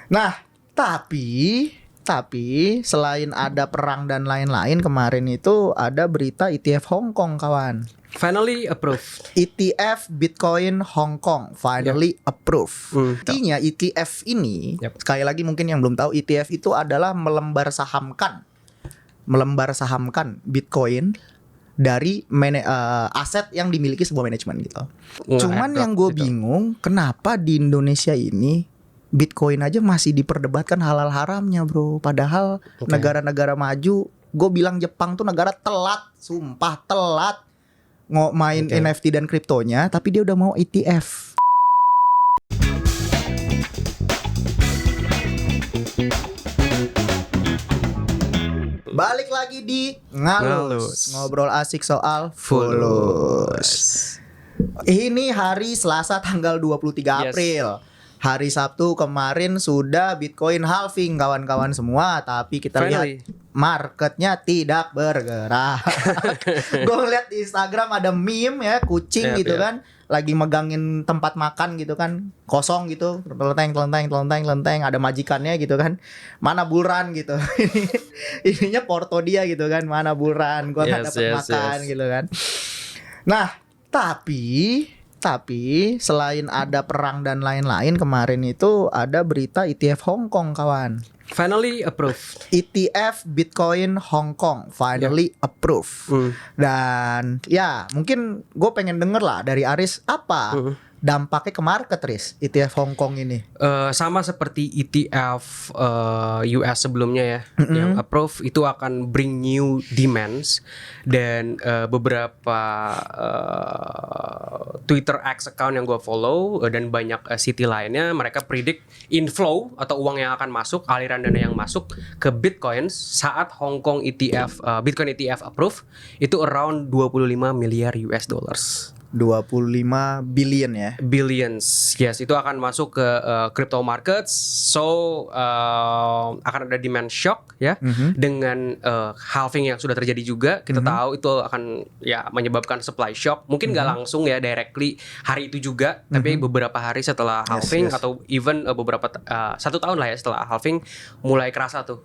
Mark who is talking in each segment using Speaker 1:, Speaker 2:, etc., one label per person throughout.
Speaker 1: Nah, tapi selain ada perang dan lain-lain, kemarin itu ada berita ETF Hong Kong, kawan.
Speaker 2: Finally approved.
Speaker 1: ETF Bitcoin Hong Kong finally approved. Artinya ETF ini, sekali lagi mungkin yang belum tahu, ETF itu adalah melembar sahamkan Bitcoin dari aset yang dimiliki sebuah manajemen gitu. Cuman yang gue bingung, kenapa di Indonesia ini Bitcoin aja masih diperdebatkan halal haramnya, bro. Padahal negara-negara maju, gue bilang Jepang tuh negara telat, sumpah telat main NFT dan kriptonya, tapi dia udah mau ETF. Balik lagi di Ngalus, ngobrol asik soal fulus. Ini hari Selasa tanggal 23 April. Hari Sabtu kemarin sudah Bitcoin halving, kawan-kawan semua. Tapi kita lihat marketnya tidak bergerak. Gue ngeliat di Instagram ada meme ya, kucing gitu kan, lagi megangin tempat makan gitu kan, kosong gitu, telenteng, ada majikannya gitu kan, mana bulan gitu. Ininya porto dia gitu kan, mana bulan, gue gak dapet makan gitu kan. Nah, tapi selain ada perang dan lain-lain, kemarin itu ada berita ETF Hong Kong, kawan.
Speaker 2: Finally approved.
Speaker 1: ETF Bitcoin Hong Kong finally approved. Dan ya mungkin gue pengen denger lah dari Aris, apa dampaknya ke market, Riz, ETF Hong Kong ini?
Speaker 2: Sama seperti ETF US sebelumnya ya, yang approve itu akan bring new demands. Dan beberapa Twitter X account yang gue follow dan banyak city lainnya, mereka predict inflow atau uang yang akan masuk, aliran dana yang masuk ke Bitcoin saat Hong Kong ETF Bitcoin ETF approve itu around 25 miliar US dollars.
Speaker 1: 25 billion ya.
Speaker 2: Billions, yes, itu akan masuk ke crypto markets. So akan ada demand shock ya, dengan halving yang sudah terjadi juga. Kita tahu itu akan ya menyebabkan supply shock. Mungkin nggak langsung ya directly hari itu juga, tapi beberapa hari setelah halving atau even beberapa 1 tahun lah ya setelah halving mulai kerasa tuh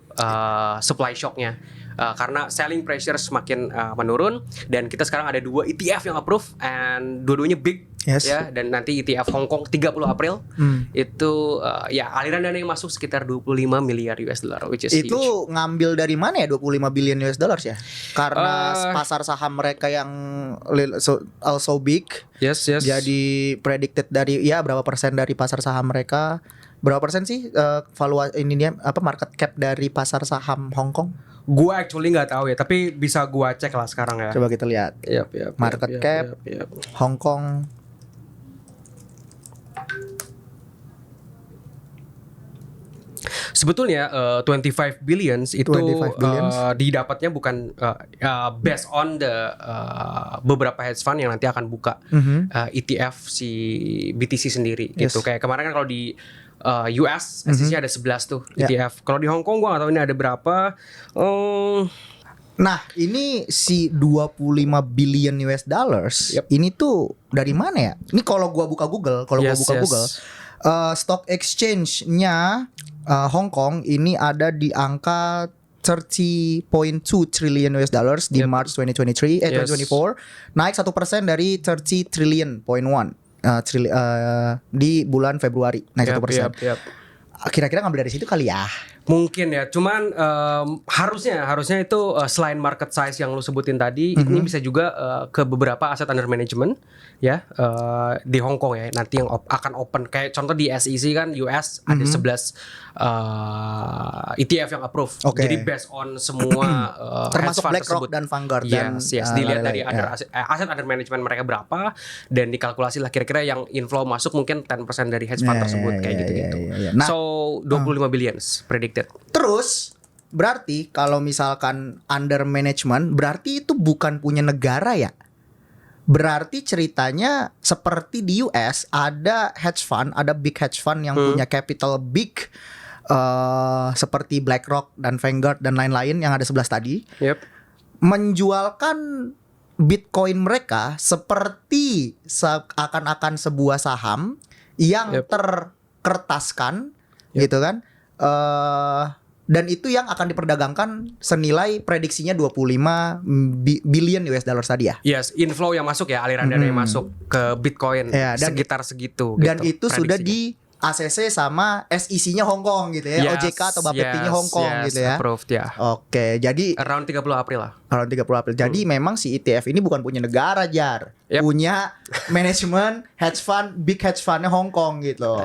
Speaker 2: supply shocknya. Karena selling pressure semakin menurun, dan kita sekarang ada 2 ETF yang approve and dua-duanya big ya, dan nanti ETF Hong Kong 30 April itu ya aliran dana yang masuk sekitar 25 miliar US dollar, which is
Speaker 1: itu huge. Ngambil dari mana ya 25 billion US dollars ya? Karena pasar saham mereka yang also big.
Speaker 2: Yes.
Speaker 1: Jadi predicted dari ya berapa persen dari pasar saham mereka? Berapa persen sih valuasi ini dia market cap dari pasar saham Hong Kong?
Speaker 2: Gua actually nggak tahu ya, tapi bisa gua cek lah sekarang ya.
Speaker 1: Coba kita lihat. Market cap Hong Kong.
Speaker 2: Sebetulnya 25 billions itu didapatnya bukan based on the beberapa hedge fund yang nanti akan buka ETF si BTC sendiri gitu. Kayak kemarin kan kalau di US SEC ada 11 tuh ETF. Kalau di Hong Kong gua nggak tahu ini ada berapa.
Speaker 1: Nah, ini si 25 billion US dollars ini tuh dari mana ya? Ini kalau gua buka Google, Google, stock exchange-nya Hong Kong ini ada di angka 30.2 trillion US dollars di March 2023 2024, naik 1% dari 30 trillion point 1 di bulan Februari, naik 1%. Kira-kira ngambil dari situ kali ya?
Speaker 2: Mungkin ya, cuman harusnya itu selain market size yang lu sebutin tadi, ini bisa juga ke beberapa aset under management ya, di Hong Kong ya, nanti yang akan open. Kayak contoh di SEC kan US ada 11 ETF yang approve. Jadi based on semua
Speaker 1: termasuk BlackRock dan Vanguard dan
Speaker 2: dilihat dari aset under management mereka berapa, dan dikalkulasi lah kira-kira yang inflow masuk mungkin 10% dari hedge fund tersebut kayak gitu-gitu. Nah, so 25 billions predicted.
Speaker 1: Terus berarti kalau misalkan under management, berarti itu bukan punya negara ya? Berarti ceritanya seperti di US ada hedge fund, ada big hedge fund yang punya capital big, seperti BlackRock dan Vanguard dan lain-lain yang ada 11 tadi, menjualkan Bitcoin mereka seperti seakan-akan sebuah saham yang terkertaskan gitu kan. Dan itu yang akan diperdagangkan senilai prediksinya 25 billion US dollar tadi ya.
Speaker 2: Yes, inflow yang masuk ya, aliran dana yang masuk ke Bitcoin
Speaker 1: Ya, dan,
Speaker 2: sekitar segitu.
Speaker 1: Dan
Speaker 2: gitu,
Speaker 1: itu sudah di ACC sama SEC-nya Hong Kong gitu ya, OJK atau Bapepti-nya Hong Kong gitu ya.
Speaker 2: Approved ya.
Speaker 1: Oke, jadi
Speaker 2: around 30 April lah.
Speaker 1: Around 30 April. Jadi memang si ETF ini bukan punya negara, Jar. Punya manajemen hedge fund, big hedge fund-nya Hong Kong gitu.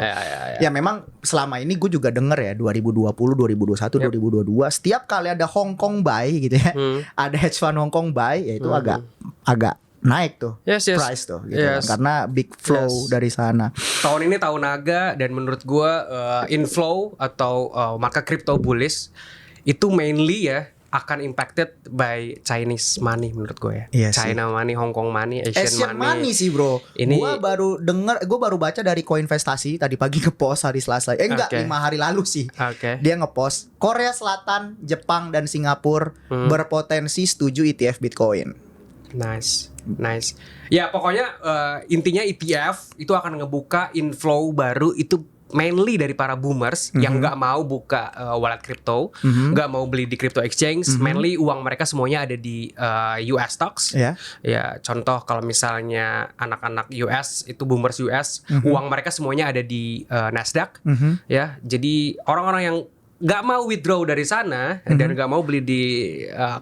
Speaker 1: Ya memang selama ini gue juga denger ya 2020, 2021, 2022 setiap kali ada Hong Kong buy gitu ya. Ada hedge fund Hong Kong buy ya itu agak naik tuh price tuh gitu kan. Karena big flow dari sana.
Speaker 2: Tahun ini tahun naga dan menurut gue inflow atau market crypto bullish itu mainly ya akan impacted by Chinese money menurut gue ya. China money, Hong Kong money, Asian
Speaker 1: money sih bro.
Speaker 2: Ini
Speaker 1: gue baru baca dari Koinvestasi tadi pagi ngepost hari Selasa. 5 hari lalu sih. Dia ngepost Korea Selatan, Jepang dan Singapura berpotensi setuju ETF Bitcoin.
Speaker 2: Nice. Ya pokoknya intinya ETF itu akan ngebuka inflow baru itu mainly dari para boomers yang nggak mau buka wallet crypto, nggak mau beli di crypto exchange. Mainly uang mereka semuanya ada di US stocks. Ya contoh kalau misalnya anak-anak US itu boomers US, uang mereka semuanya ada di Nasdaq. Ya jadi orang-orang yang nggak mau withdraw dari sana dan nggak mau beli di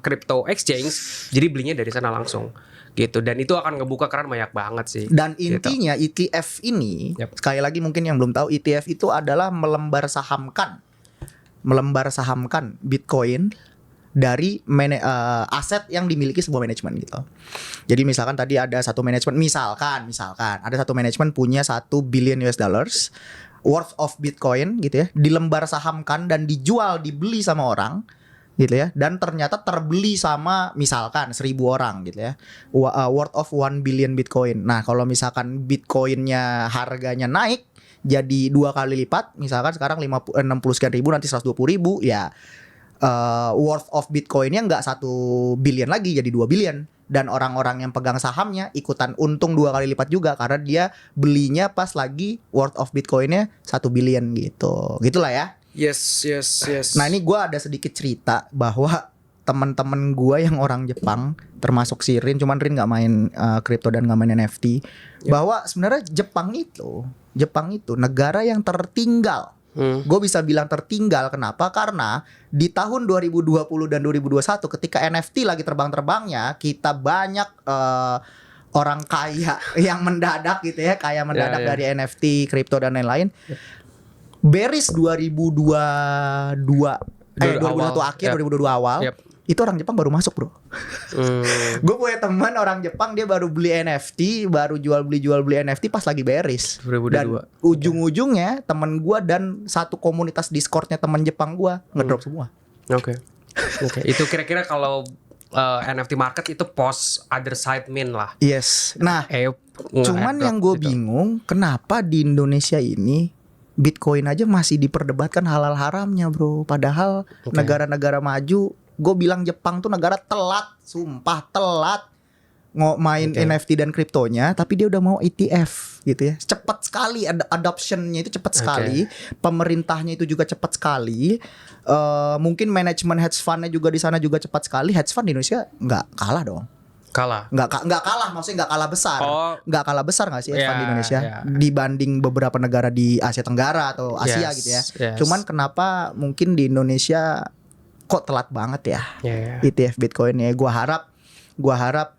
Speaker 2: crypto exchange, jadi belinya dari sana langsung gitu. Dan itu akan ngebuka keran banyak banget sih.
Speaker 1: Dan intinya gitu. ETF ini sekali lagi mungkin yang belum tahu, ETF itu adalah melembar sahamkan Bitcoin dari aset yang dimiliki sebuah manajemen gitu. Jadi misalkan tadi ada satu manajemen, misalkan ada satu manajemen punya 1 billion US dollars worth of Bitcoin gitu ya, dilembar sahamkan dan dibeli sama orang gitu ya, dan ternyata terbeli sama misalkan 1.000 orang gitu ya, worth of 1 billion Bitcoin. Nah kalau misalkan Bitcoinnya harganya naik jadi 2 kali lipat, misalkan sekarang 60 sekian ribu nanti 120 ribu ya, worth of Bitcoinnya nggak 1 billion lagi jadi 2 billion. Dan orang-orang yang pegang sahamnya ikutan untung 2 kali lipat juga karena dia belinya pas lagi worth of Bitcoinnya 1 billion gitu. Gitulah ya.
Speaker 2: Yes.
Speaker 1: Nah ini gue ada sedikit cerita bahwa teman-teman gue yang orang Jepang, termasuk si Rin, cuman Rin nggak main crypto dan nggak main NFT, bahwa sebenarnya Jepang itu negara yang tertinggal. Gue bisa bilang tertinggal. Kenapa? Karena di tahun 2020 dan 2021 ketika NFT lagi terbang-terbangnya, kita banyak orang kaya yang mendadak gitu ya, dari NFT, kripto dan lain-lain. Bearish 2021 akhir, 2022 awal. Itu orang Jepang baru masuk bro. Gue punya teman orang Jepang, dia baru beli NFT, baru jual beli NFT pas lagi bearish.
Speaker 2: 2022.
Speaker 1: Dan ujung-ujungnya teman gue dan satu komunitas Discordnya teman Jepang gue ngedrop semua.
Speaker 2: Oke. Itu kira-kira kalau NFT market itu post other side min lah.
Speaker 1: Yes. Nah, cuman yang gue bingung kenapa di Indonesia ini Bitcoin aja masih diperdebatkan halal haramnya bro. Padahal negara-negara maju, gue bilang Jepang tuh negara telat, sumpah telat main NFT dan kriptonya, tapi dia udah mau ETF gitu ya. Cepat sekali adoptionnya itu cepat sekali, pemerintahnya itu juga cepat sekali. Mungkin manajemen hedge fundnya juga di sana juga cepat sekali. Hedge fund di Indonesia nggak kalah dong. Nggak kalah, maksudnya nggak kalah besar. Nggak kalah besar nggak sih hedge fund di Indonesia dibanding beberapa negara di Asia Tenggara atau Asia gitu ya. Cuman kenapa mungkin di Indonesia kok telat banget ya ETF Bitcoin ya. Gua harap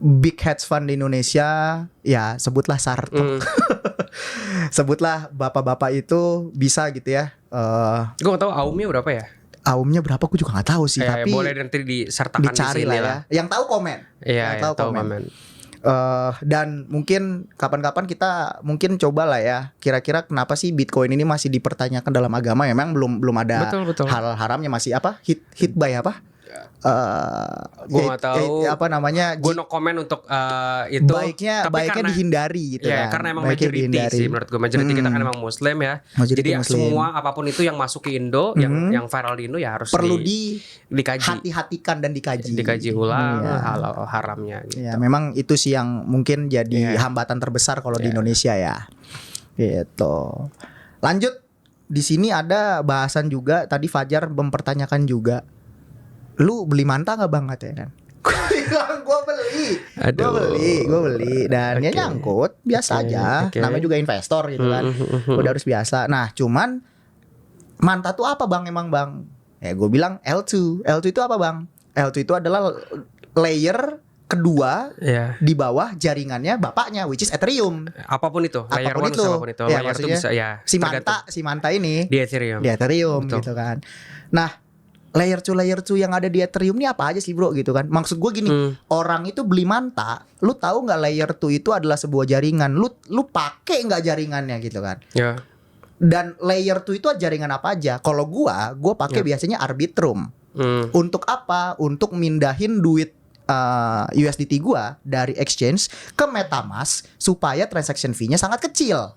Speaker 1: big hedge fund di Indonesia, ya sebutlah Sarto, sebutlah bapak-bapak itu bisa gitu ya.
Speaker 2: Gue gak tahu AUM-nya berapa ya?
Speaker 1: AUM-nya berapa gue juga gak tahu sih, tapi
Speaker 2: boleh nanti disertakan
Speaker 1: dicari lah ya. Yang tahu komen.
Speaker 2: Yang tahu komen.
Speaker 1: Dan mungkin kapan-kapan kita mungkin coba lah ya, kira-kira kenapa sih Bitcoin ini masih dipertanyakan dalam agama. Memang belum ada hal haramnya, masih apa hit by apa
Speaker 2: gue nggak tahu
Speaker 1: apa namanya.
Speaker 2: Gue no comment untuk itu.
Speaker 1: Baiknya dihindari gitu
Speaker 2: ya,
Speaker 1: kan.
Speaker 2: Karena emang majority sih menurut gue. Majority kita kan emang Muslim ya. Jadi semua apapun itu yang masuk ke Indo, yang viral di Indo ya harus
Speaker 1: perlu
Speaker 2: dikaji,
Speaker 1: hati-hatikan dan dikaji
Speaker 2: ulang halal haramnya gitu.
Speaker 1: Ya, memang itu sih yang mungkin jadi hambatan terbesar kalau di Indonesia ya. Gitu. Lanjut. di sini ada bahasan juga. Tadi Fajar mempertanyakan juga, lu beli Manta nggak bang katanya kan? Gue beli dan ya nyangkut biasa aja. Namanya juga investor gitu kan. Udah harus biasa. Nah cuman Manta tuh apa bang emang bang? Ya gue bilang L2. L2 itu apa bang? L2 itu adalah layer kedua di bawah jaringannya bapaknya, which is Ethereum.
Speaker 2: Apapun itu, layer
Speaker 1: apapun
Speaker 2: 1
Speaker 1: itu.
Speaker 2: apapun itu.
Speaker 1: Ya,
Speaker 2: Layer itu bisa ya.
Speaker 1: Si Manta ini
Speaker 2: di Ethereum. Betul.
Speaker 1: Gitu kan. Nah, layer 2 yang ada di Ethereum ini apa aja sih bro gitu kan. Maksud gue gini, orang itu beli Manta, lu tahu nggak layer 2 itu adalah sebuah jaringan. Lu pakai nggak jaringannya gitu kan.
Speaker 2: Ya.
Speaker 1: Dan layer 2 itu jaringan apa aja? Kalau gue pakai biasanya Arbitrum. Untuk apa? Untuk mindahin duit USDT gua dari exchange ke MetaMask supaya transaction fee-nya sangat kecil.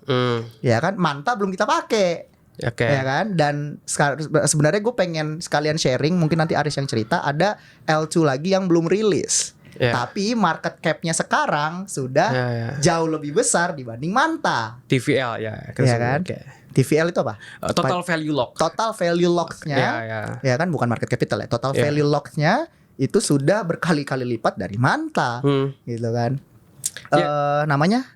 Speaker 1: Ya kan? Manta belum kita pakai. Ya kan? Dan sebenarnya gue pengen sekalian sharing, mungkin nanti Aris yang cerita, ada L2 lagi yang belum rilis. Tapi market cap-nya sekarang sudah jauh lebih besar dibanding Manta.
Speaker 2: TVL ya
Speaker 1: kan? TVL itu apa?
Speaker 2: Total value lock.
Speaker 1: Total value lock-nya. Ya kan, bukan market capital ya. Total value lock-nya itu sudah berkali-kali lipat dari Manta. Gitu kan. Namanya?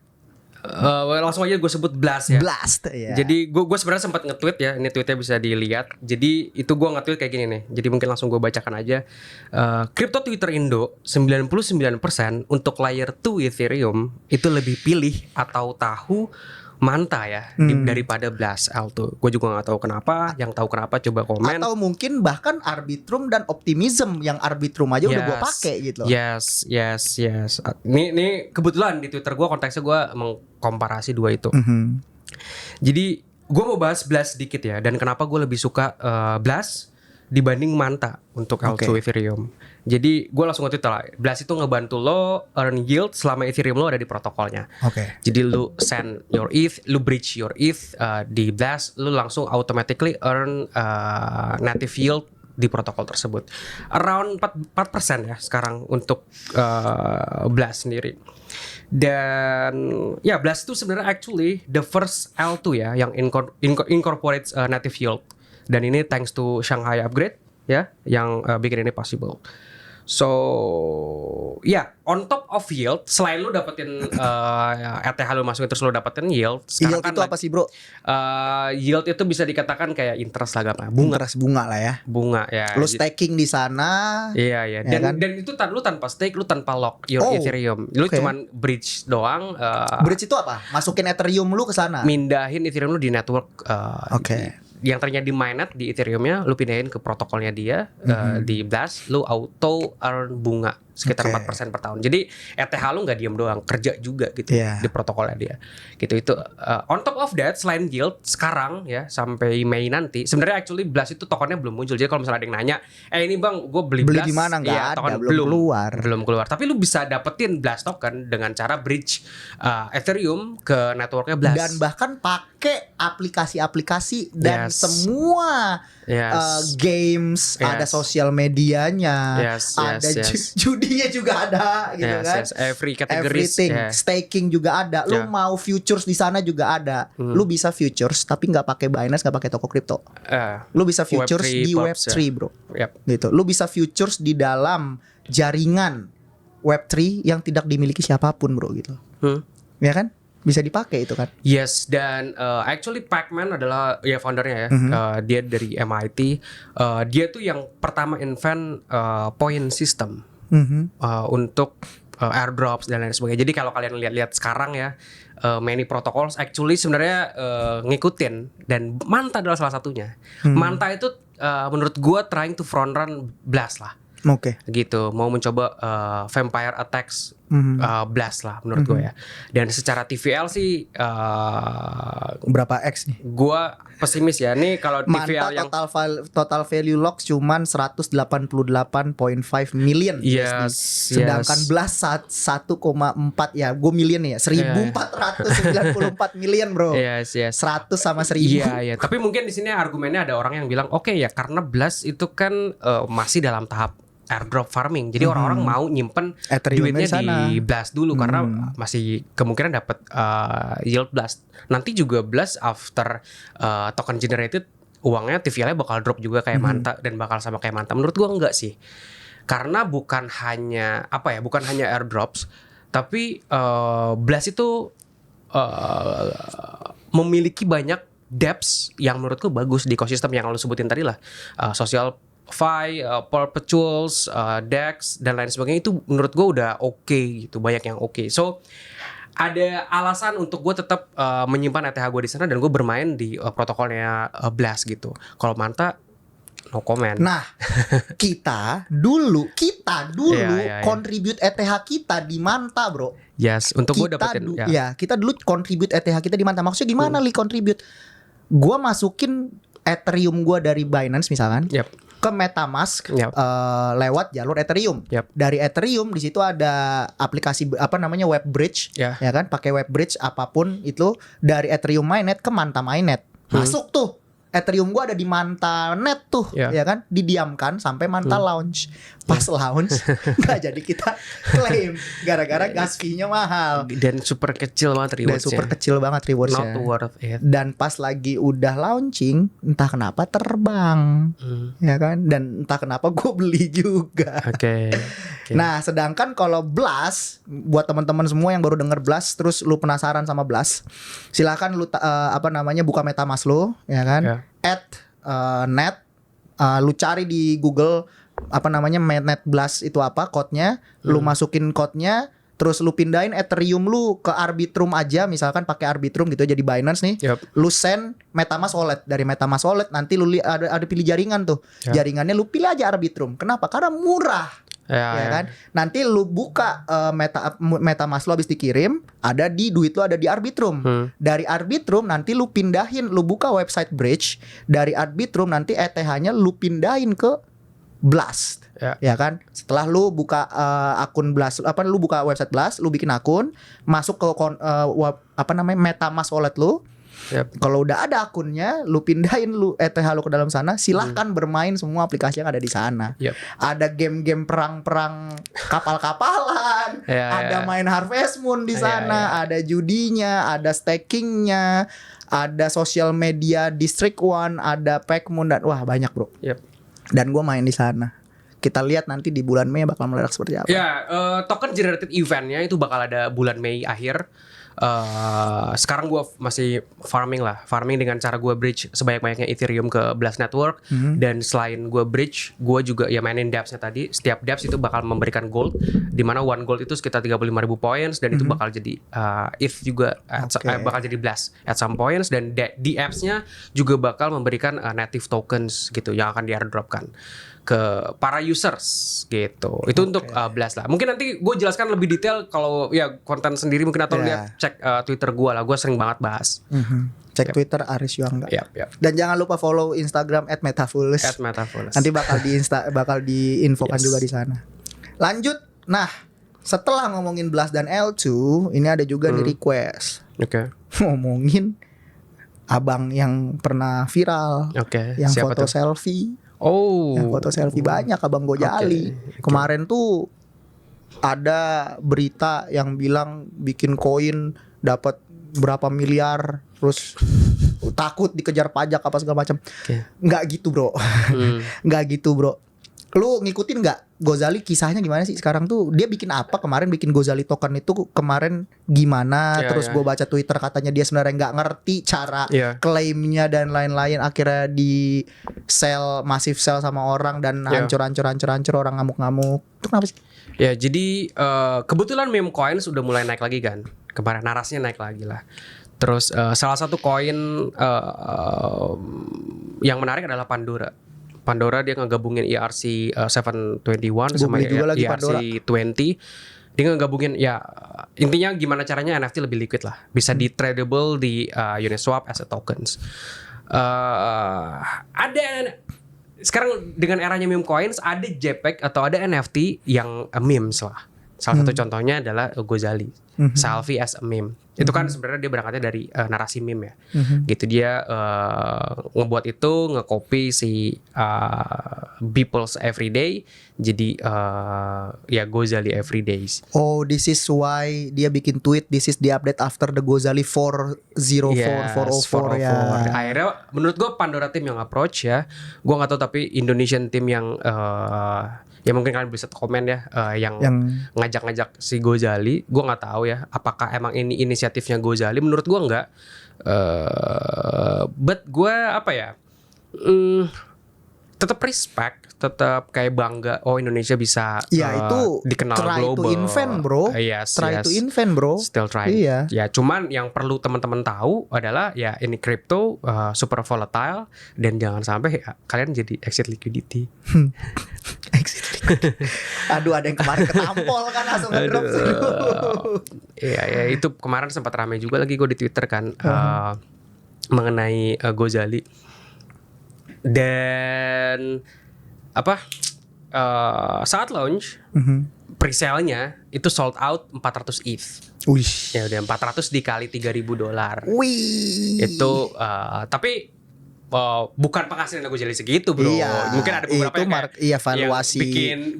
Speaker 2: Langsung aja gue sebut Blast ya.
Speaker 1: Blast ya.
Speaker 2: Jadi gue sebenarnya sempat nge-tweet ya. Ini tweetnya bisa dilihat. Jadi itu gue nge-tweet kayak gini nih. Jadi mungkin langsung gue bacakan aja. Crypto Twitter Indo 99% untuk layer 2 Ethereum itu lebih pilih atau tahu Manta ya daripada Blast L2. Gue juga nggak tahu kenapa. Yang tahu kenapa coba komen.
Speaker 1: Atau mungkin bahkan Arbitrum dan Optimism, yang Arbitrum aja udah gue pakai gitu.
Speaker 2: Yes. Ini kebetulan di Twitter gue konteksnya gue mengkomparasi dua itu. Jadi gue mau bahas Blast sedikit ya. Dan kenapa gue lebih suka Blast dibanding Manta untuk L2 Ethereum. Jadi gue langsung nge-tweet lah, Blast itu ngebantu lo earn yield selama Ethereum lo ada di protokolnya. Jadi lu send your ETH, lu bridge your ETH di Blast, lu langsung automatically earn native yield di protokol tersebut. Around 4% ya sekarang untuk Blast sendiri. Dan ya Blast itu sebenarnya actually the first L2 ya yang incorporates native yield. Dan ini thanks to Shanghai Upgrade ya yang bikin ini possible. So on top of yield, selain lu dapetin ETH lu masukin terus lu dapetin yield.
Speaker 1: Yield itu apa sih bro?
Speaker 2: Yield itu bisa dikatakan kayak interest lah,
Speaker 1: bunga lah ya.
Speaker 2: Bunga ya.
Speaker 1: Lu staking di sana.
Speaker 2: Iya. Dan itu lu tanpa stake, lu tanpa lock your Ethereum. Lu cuman bridge doang.
Speaker 1: Bridge itu apa? Masukin Ethereum lu ke sana.
Speaker 2: Mindahin Ethereum lu di network. Yang ternyata di mainnet di Ethereumnya, lu pindahin ke protokolnya dia di Blast, lu auto earn bunga sekitar 4% per tahun. Jadi ETH lu nggak diem doang, kerja juga gitu di protokolnya dia. Gitu itu. On top of that, selain yield sekarang ya sampai Mei nanti, sebenarnya actually Blast itu tokennya belum muncul. Jadi kalau misalnya ada yang nanya, ini bang, gue beli Blast
Speaker 1: di mana? Nggak ada,
Speaker 2: token belum keluar. Tapi lu bisa dapetin Blast token dengan cara bridge Ethereum ke networknya Blast.
Speaker 1: Dan bahkan pakai aplikasi-aplikasi dan semua games, ada sosial medianya, ada judinya juga ada gitu kan.
Speaker 2: Every categories.
Speaker 1: Staking juga ada. Lu mau futures di sana juga ada. Lu bisa futures tapi nggak pakai Binance, nggak pakai toko kripto. Lu bisa futures
Speaker 2: Web3,
Speaker 1: di Web3 bro. Gitu. Lu bisa futures di dalam jaringan Web3 yang tidak dimiliki siapapun bro gitu. Ya kan? Bisa dipakai itu kan.
Speaker 2: Yes, dan actually Pacman adalah ya foundernya ya. Dia dari MIT. Dia tuh yang pertama invent point system untuk airdrops dan lain sebagainya. Jadi kalau kalian lihat-lihat sekarang ya, many protocols actually sebenarnya ngikutin, dan Manta adalah salah satunya. Manta itu menurut gua trying to front run Blast lah. Gitu, mau mencoba vampire attacks Blast lah menurut gue ya. Dan secara TVL sih
Speaker 1: berapa X nih?
Speaker 2: Gue pesimis ya. Nih kalau TVL yang
Speaker 1: total value lock cuman 188.5 million. Sedangkan Blast 1,4 ya. Gue million ya. 1.494 million bro. 100 sama 1000.
Speaker 2: Iya. Tapi mungkin di sini argumennya ada orang yang bilang oke ya, karena Blast itu kan masih dalam tahap airdrop farming. Jadi orang-orang mau nyimpen
Speaker 1: Ethereum
Speaker 2: duitnya
Speaker 1: di sana.
Speaker 2: di Blast dulu karena masih kemungkinan dapat yield Blast. Nanti juga Blast after token generated uangnya TVL-nya bakal drop juga kayak Manta dan bakal sama kayak Manta. Menurut gua enggak sih. Karena bukan hanya airdrops, tapi Blast itu memiliki banyak dApps yang menurutku bagus di ekosistem yang lo sebutin tadi lah, social fi, perpetuals, DEX dan lain sebagainya. Itu menurut gue udah oke gitu, banyak yang oke. So ada alasan untuk gue tetap menyimpan ETH gue di sana dan gue bermain di protokolnya Blast gitu. Kalau Manta no comment.
Speaker 1: Nah, kita dulu
Speaker 2: Iya.
Speaker 1: contribute ETH kita di Manta, bro.
Speaker 2: Yes, untuk gue dapetin
Speaker 1: Kita dulu contribute ETH kita di Manta. Maksudnya gimana li contribute? Gua masukin Ethereum gua dari Binance misalkan ke MetaMask lewat jalur Ethereum. Dari Ethereum di situ ada aplikasi web bridge, ya kan? Pakai web bridge apapun itu dari Ethereum mainnet ke Manta mainnet. Masuk tuh. Ethereum gua ada di Manta Net tuh, ya kan? Didiamkan sampai Manta launch. Pas launch nggak jadi kita claim gara-gara gas fee-nya mahal
Speaker 2: dan super kecil banget rewards-nya. Not worth it.
Speaker 1: Dan pas lagi udah launching, entah kenapa terbang, ya kan? Dan entah kenapa gue beli juga.
Speaker 2: Oke.
Speaker 1: Nah, sedangkan kalau Blast, buat teman-teman semua yang baru denger Blast, terus lu penasaran sama Blast, silakan lu buka MetaMask lu, ya kan? @net, lu cari di Google mainnet Blast itu apa, code-nya, lu masukin code-nya, terus lu pindahin Ethereum lu ke Arbitrum aja, misalkan pakai Arbitrum gitu jadi Binance nih. Lu send MetaMask wallet, dari MetaMask wallet nanti lu ada pilih jaringan tuh. Jaringannya lu pilih aja Arbitrum. Kenapa? Karena murah. Ya kan? Nanti lu buka MetaMask lu habis dikirim, ada di duit lu ada di Arbitrum. Dari Arbitrum nanti lu pindahin, lu buka website bridge, dari Arbitrum nanti ETH-nya lu pindahin ke Blast, ya kan? Setelah lu buka akun Blast, lu buka website Blast, lu bikin akun, masuk ke MetaMask wallet lu. Kalau udah ada akunnya, lu pindahin lu ETH lu ke dalam sana, silahkan bermain semua aplikasi yang ada di sana. Ada game-game perang-perang kapal-kapalan, ada main Harvest Moon di sana, ada judinya, ada stakingnya, ada social media District One, ada Pack Moon dan wah banyak bro. Dan gue main di sana. Kita lihat nanti di bulan Mei bakal meledak seperti apa.
Speaker 2: Token generated eventnya itu bakal ada bulan Mei akhir. Sekarang gue masih farming dengan cara gue bridge sebanyak-banyaknya Ethereum ke Blast Network. Dan selain gue bridge, gue juga mainin dApps-nya tadi. Setiap dApps itu bakal memberikan gold, dimana one gold itu sekitar 35.000 points. Dan itu bakal jadi ETH juga, bakal jadi Blast at some points. Dan di apps-nya juga bakal memberikan native tokens gitu yang akan di-airdropkan ke para users gitu. Itu untuk Blast lah. Mungkin nanti gue jelaskan lebih detail kalau konten sendiri mungkin, atau lihat cek Twitter gue lah. Gue sering banget bahas.
Speaker 1: Cek Twitter Aris Yuangga. Dan jangan lupa follow Instagram @metafulus. Nanti bakal diinfokan juga di sana. Lanjut. Nah, setelah ngomongin Blast dan L2, ini ada juga nih request. Ngomongin abang yang pernah viral, yang
Speaker 2: siapa
Speaker 1: foto
Speaker 2: tuh?
Speaker 1: selfie.
Speaker 2: Yang
Speaker 1: foto selfie banyak Abang Gojali. Kemarin tuh ada berita yang bilang bikin koin dapat berapa miliar, terus takut dikejar pajak apa segala macam. Nggak gitu bro. Nggak gitu bro. Lu ngikutin nggak Gojali kisahnya gimana sih sekarang tuh? Dia bikin apa kemarin, bikin Gojali token itu kemarin gimana? Terus gue baca Twitter katanya dia sebenarnya nggak ngerti cara klaimnya dan lain-lain. Akhirnya di masif sell sama orang dan hancur orang ngamuk-ngamuk. Itu kenapa sih?
Speaker 2: Ya jadi kebetulan meme coin sudah mulai naik lagi kan. Kemarin narasinya naik lagi lah. Terus salah satu koin yang menarik adalah Pandora. Dia ngegabungin ERC 721 sama ERC 20. Dia ngegabungin intinya gimana caranya NFT lebih liquid lah, bisa di tradable di Uniswap as a tokens. Ada sekarang dengan eranya meme coins, ada JPEG atau ada NFT yang memes lah. Salah satu contohnya adalah Gojali. selfie as a meme. Itu kan sebenarnya dia berangkatnya dari narasi meme ya. Gitu dia ngebuat itu, nge-copy si People's Everyday jadi ya Gozali Everydays.
Speaker 1: Oh, this is why dia bikin tweet, this is the update after the Gozali 404 ya.
Speaker 2: Akhirnya menurut gue Pandora team yang approach ya. Gue nggak tahu tapi Indonesian team yang ya mungkin kalian bisa komen ya yang ngajak-ngajak si Gozali. Gue nggak tahu ya apakah emang ini inisiatifnya Gozali. Menurut gue nggak. But gue apa ya? Tetap respect, tetap kayak bangga. Oh Indonesia bisa
Speaker 1: itu
Speaker 2: dikenal
Speaker 1: try
Speaker 2: global.
Speaker 1: to invent bro. Try to invent bro.
Speaker 2: Still trying.
Speaker 1: Iya.
Speaker 2: Ya cuman yang perlu teman-teman tahu adalah ya ini crypto super volatile dan jangan sampai ya, kalian jadi exit liquidity.
Speaker 1: Exit liquidity. Aduh, ada yang kemarin ketampol kan langsung ngedrop.
Speaker 2: Iya ya itu kemarin sempat ramai juga lagi gue di Twitter kan mengenai Gozali. Dan apa saat launch pre-sale-nya itu sold out 400 ETH.
Speaker 1: Wih.
Speaker 2: Ya udah 400 dikali $3,000.
Speaker 1: Wih.
Speaker 2: Itu tapi bukan penghasilan Gozali segitu bro.
Speaker 1: Iya,
Speaker 2: Mungkin ada beberapa
Speaker 1: itu
Speaker 2: yang
Speaker 1: valuasi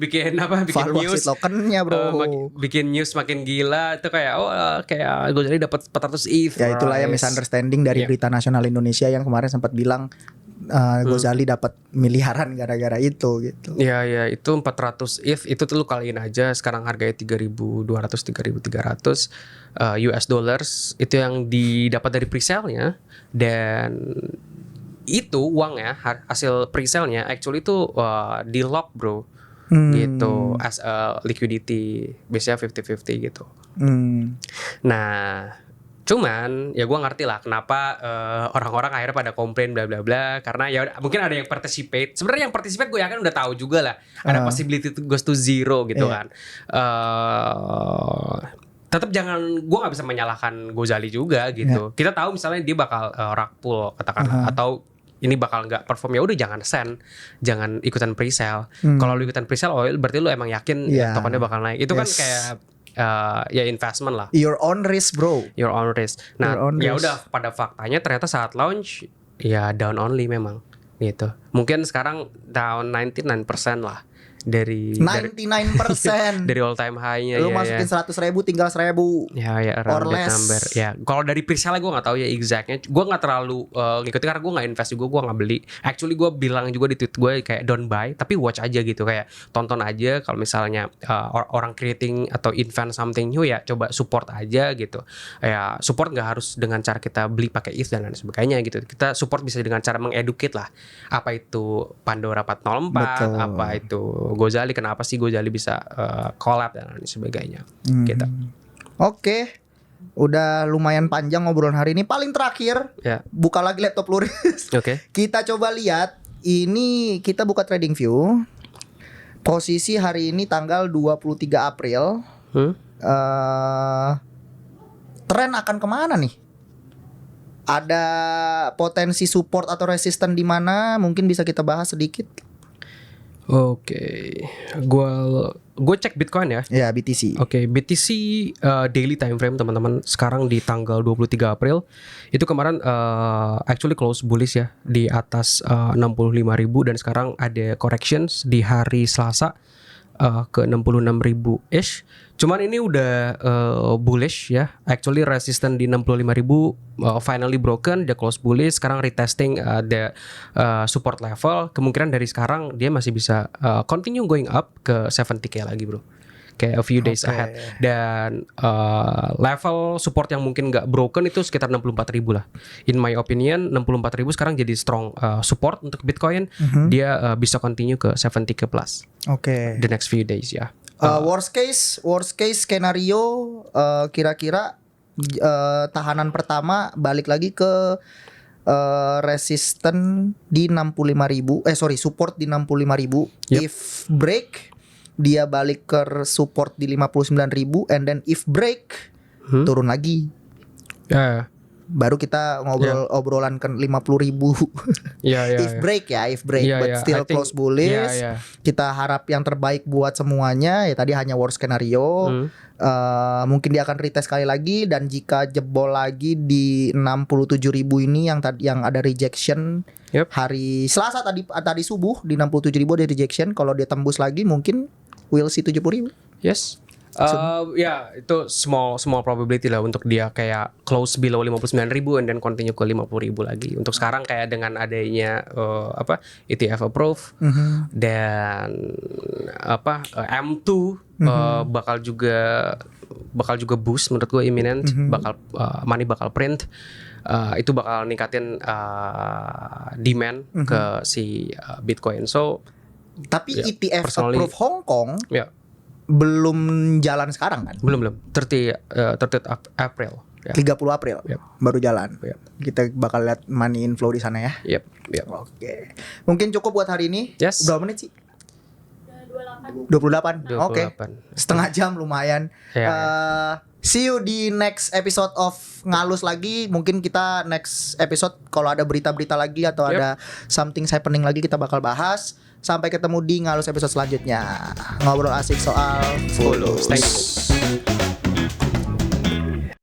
Speaker 2: bikin
Speaker 1: valuasi
Speaker 2: news
Speaker 1: tokennya bro.
Speaker 2: Bikin news makin gila itu kayak kayak Gozali dapat 400 ETH.
Speaker 1: Ya itulah yang misunderstanding dari Berita Nasional Indonesia yang kemarin sempat bilang Gozali dapat miliaran gara-gara itu gitu.
Speaker 2: Ya itu 400 ETH itu tuh lu kaliin aja sekarang harganya 3.200 3.300 US dollars itu yang didapat dari pre-sale-nya dan itu uang ya hasil pre-sale-nya actually itu di lock bro. Gitu as a liquidity biasanya 50-50 gitu. Nah cuman ya gue ngerti lah kenapa orang-orang akhirnya pada komplain bla bla bla karena ya mungkin ada yang participate. Sebenarnya yang participate gue yakin udah tahu juga lah ada possibility to goes to zero gitu kan. Tetap jangan gue nggak bisa menyalahkan Gozali juga gitu. Kita tahu misalnya dia bakal rug pull katakanlah atau ini bakal nggak perform ya udah jangan send, jangan ikutan pre-sale. Kalau lu ikutan pre-sale berarti lu emang yakin tokennya bakal naik. Itu kan kayak ya investment lah.
Speaker 1: Your own risk bro.
Speaker 2: Your own risk. Nah ya udah pada faktanya ternyata saat launch ya down only memang gitu. Mungkin sekarang down 99% lah dari
Speaker 1: 99%
Speaker 2: dari all time high-nya.
Speaker 1: Lu masukin 100.000 tinggal 1.000
Speaker 2: ya around that number. Ya kalau dari pre-sale gue nggak tahu ya exactnya. Gue nggak terlalu ngikutin karena gue nggak invest juga, gue nggak beli. Actually gue bilang juga di tweet gue kayak don't buy tapi watch aja gitu, kayak tonton aja kalau misalnya orang creating atau invent something new ya coba support aja gitu. Ya support nggak harus dengan cara kita beli pakai ETH dan lain sebagainya gitu. Kita support bisa dengan cara mengeducate lah. Apa itu Pandora 404, betul. Apa itu Gozali, kenapa sih Gozali bisa collab dan lain sebagainya gitu.
Speaker 1: Oke. Udah lumayan panjang ngobrolan hari ini. Paling terakhir buka lagi laptop lu Riz.
Speaker 2: Oke.
Speaker 1: Kita coba lihat. Ini kita buka TradingView. Posisi hari ini tanggal 23 April. Tren akan kemana nih? Ada potensi support atau resisten di mana? Mungkin bisa kita bahas sedikit.
Speaker 2: Oke, gue cek Bitcoin ya.
Speaker 1: Ya, BTC.
Speaker 2: Oke, BTC daily time frame teman-teman sekarang di tanggal 23 April itu kemarin actually close bullish ya di atas 65.000 dan sekarang ada corrections di hari Selasa ke 66.000 ish. Cuman ini udah bullish ya. Actually resistant di 65.000 finally broken, dia close bullish. Sekarang retesting the support level. Kemungkinan dari sekarang dia masih bisa continue going up ke 70k lagi bro. Kayak a few days ahead. Dan level support yang mungkin gak broken itu sekitar 64.000 lah. In my opinion 64.000 sekarang jadi strong support untuk Bitcoin. Dia bisa continue ke 70k plus. The next few days ya.
Speaker 1: Worst case skenario kira-kira tahanan pertama balik lagi ke resisten di 65.000. Support di 65.000. If break dia balik ke support di 59.000 and then if break turun lagi. baru kita obrolan ke 50.000. If break,
Speaker 2: Yeah,
Speaker 1: but
Speaker 2: yeah.
Speaker 1: still
Speaker 2: I think-
Speaker 1: close bullish.
Speaker 2: Yeah, yeah.
Speaker 1: Kita harap yang terbaik buat semuanya. Ya tadi hanya worst scenario. Mungkin dia akan retest sekali lagi, dan jika jebol lagi di 67.000 ini yang ada rejection hari Selasa tadi subuh di 67.000 ada rejection. Kalau dia tembus lagi mungkin we'll see 70.000.
Speaker 2: Yes. Ya itu small probability lah untuk dia kayak close below 59.000 and then continue ke 50.000 lagi. Untuk sekarang kayak dengan adanya ETF approve dan M2 bakal juga boost menurut gue imminent, bakal money bakal print. Itu bakal ningkatin demand ke si Bitcoin. So
Speaker 1: tapi ETF
Speaker 2: personally-
Speaker 1: approve Hong Kong
Speaker 2: ya.
Speaker 1: belum jalan sekarang kan?
Speaker 2: Belum 30 April. Ya.
Speaker 1: 30 April baru jalan. Kita bakal lihat money inflow di sana ya.
Speaker 2: Yep.
Speaker 1: Oke. Mungkin cukup buat hari ini.
Speaker 2: Yes.
Speaker 1: Berapa menit sih? 28. Oke.
Speaker 2: 28.
Speaker 1: Setengah jam lumayan.
Speaker 2: Ya.
Speaker 1: See you di next episode of Ngalus lagi. Mungkin kita next episode kalau ada berita-berita lagi atau ada something happening lagi kita bakal bahas. Sampai ketemu di Ngalus episode selanjutnya. Ngobrol asik soal
Speaker 2: Fulus. Thank you.